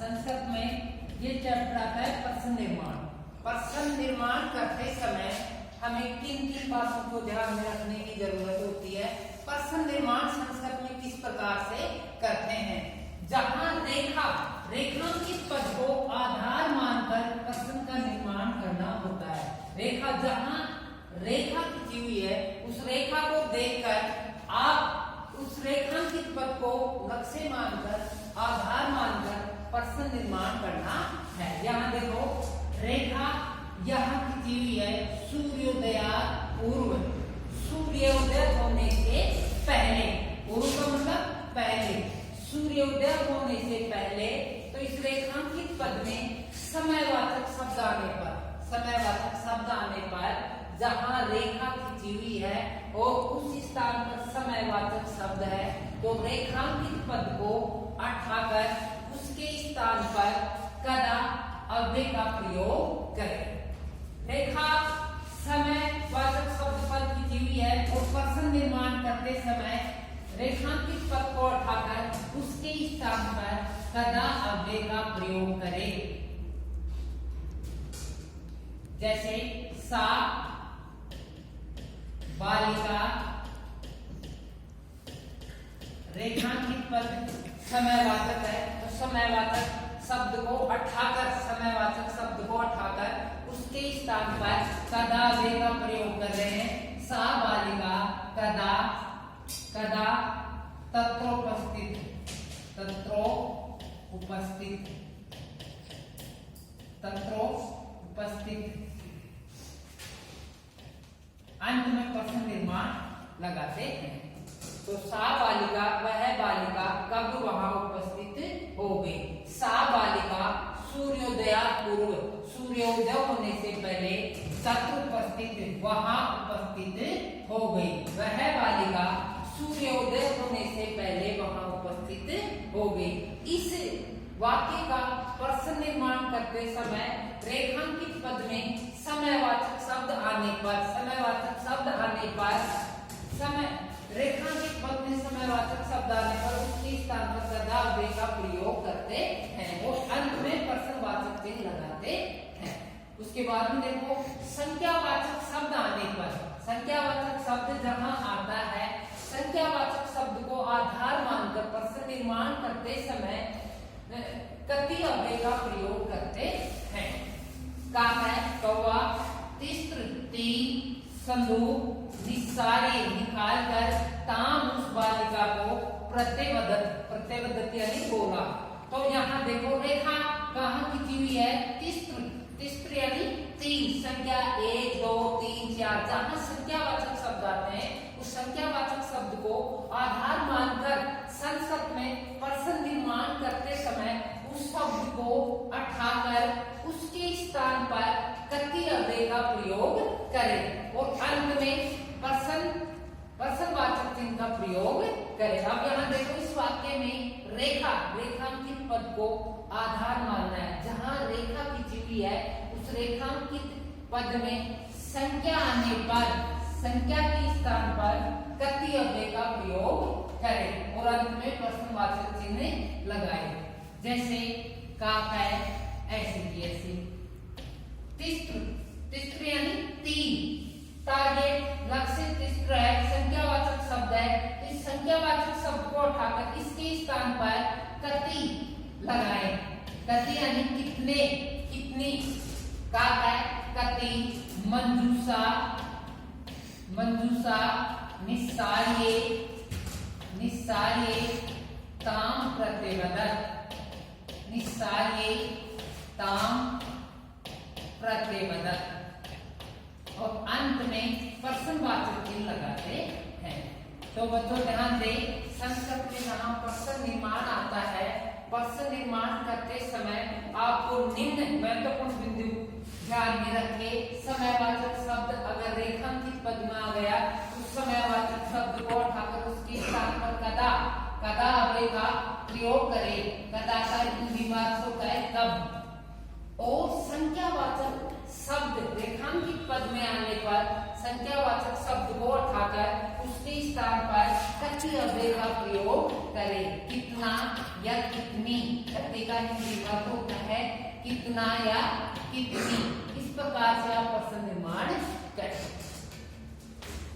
संस्कृत में ये चैप्टर आता है प्रश्न निर्माण। प्रश्न निर्माण करते समय हमें किन किन बातों को ध्यान में रखने की जरूरत होती है। प्रश्न निर्माण संस्कृत में किस प्रकार से करते हैं। जहां रेखांकित पद को आधार मानकर प्रश्न का निर्माण करना होता है। जहां रेखा खींची हुई है उस रेखा को देखकर आप उस रेखांकित पद को लक्ष्य मानकर आधार मानकर प्रश्न निर्माण करना है। यहाँ देखो रेखा यहाँ खींची हुई है सूर्योदय पूर्व, सूर्योदय होने से पहले, पूर्व का मतलब पहले, सूर्योदय होने से पहले। तो इस रेखांकित पद में समयवाचक शब्द आने पर, समयवाचक शब्द आने पर जहां रेखा खींची हुई है और उस स्थान पर समयवाचक शब्द है तो रेखांकित पद को उठाकर उसके स्थान पर कदा अव्यय का प्रयोग करें। रेखा समयवाचक शब्द पर खींची हुई है और प्रश्न निर्माण करते समय रेखांकित पद को उठाकर उसके स्थान पर कदा अव्यय का प्रयोग करें। जैसे सा बालिका, रेखांकित पद समयवाचक है तो समयवाचक शब्द को उठाकर, समयवाचक शब्द को उठाकर उसके स्थान पर कदा अव्यय का प्रयोग कर रहे हैं। सा बालिका कदा, कदा तत्रोपस्थित, तत्रोपस्थित, तत्रोपस्थित। अंत में प्रश्न निर्माण लगाते हैं। तो सा बालिका, वह बालिका कब वहां उपस्थित हो गई। सा बालिका सूर्योदय पूर्व, सूर्योदय होने से पहले तत्र उपस्थित, वहां उपस्थित हो गई। वह बालिका सूर्योदय होने से पहले वहां उपस्थित हो गई। इस वाक्य का प्रश्न निर्माण करते समय रेखांकित पद में समयवाचक शब्द आने पर, समयवाचक शब्द आने पर, समय रेखांकित पद में समयवाचक शब्द आने पर उसके स्थान पर कदा अव्यय का प्रयोग करते हैं और अंत में प्रश्नवाचक चिन्ह लगाते हैं। उसके बाद में देखो संख्यावाचक शब्द आने पर, संख्यावाचक शब्द जहां आता है संख्यावाचक शब्द को आधार मानकर प्रश्न निर्माण करते समय कति अव्यय का प्रयोग करते हैं। का है कौवा, तिस्त्र तीन, संदूक निस्सारे निकाल कर ताम उस बालिका को प्रत्यवदत, प्रत्यवदत यानी बोला। तो यहाँ देखो रेखा कहाँ खींची हुई है, तिस्त्र, तिस्त्र यानी तीन, संख्या 1 2 3 4। जहाँ संख्यावाचक शब्द आते हैं उस संख्यावाचक शब्द को आधार मानकर संस्कृत में प्रश्न निर्माण करते समय उस शब्द को उठाकर उसके स्थान पर कति अव्यय का प्रयोग करें और अंत में प्रश्नवाचक चिन्ह का प्रयोग करें। अब यहाँ देखो इस वाक्य में रेखांकित पद को आधार मानना है। जहाँ रेखा खींची हुई है उस रेखांकित पद में संख्या आने पर, संख्या के स्थान पर कति अव्यय का प्रयोग करें और अंत में प्रश्नवाचक चिन्ह लगाए। जैसे का है ऐसे की ऐसे। तिस्त्र, तिस्त्र यानी तीन, टारगेट लक्ष्य तिस्त्र है, संख्यावाचक शब्द है। इस संख्यावाचक शब्द को उठाकर इसके स्थान पर कति लगाए। कति यानी कितने, कितनी। का है कति, मंजूषा, मंजूषा निस्सार्य, निस्सार्य ताम प्रत्यवदत, निस्सार्य ताम प्रत्यवदत और अंत में प्रश्नवाचक चिन्ह लगाते हैं। तो बच्चों ध्यान दें संस्कृत में जहाँ प्रश्न निर्माण आता है, प्रश्न निर्माण करते समय आपको निम्न महत्वपूर्ण बिंदु ध्यान में रखे। समयवाचक शब्द अगर रेखांकित पद में आ गया उस समयवाचक शब्द को उठाकर उसके स्थान पर कदा, कदा अव्यय का प्रयोग करें। कदा का हिंदी में अर्थ होता है कब। और संख्यावाचक शब्द रेखांकित पद में आने पर संख्यावाचक शब्द को उठाकर उसके स्थान पर कति अव्यय का प्रयोग करें। कितना या कितनी, कति बच्चे का हिंदी में अर्थ होता है कितना या कितनी। इस प्रकार से आप प्रश्न निर्माण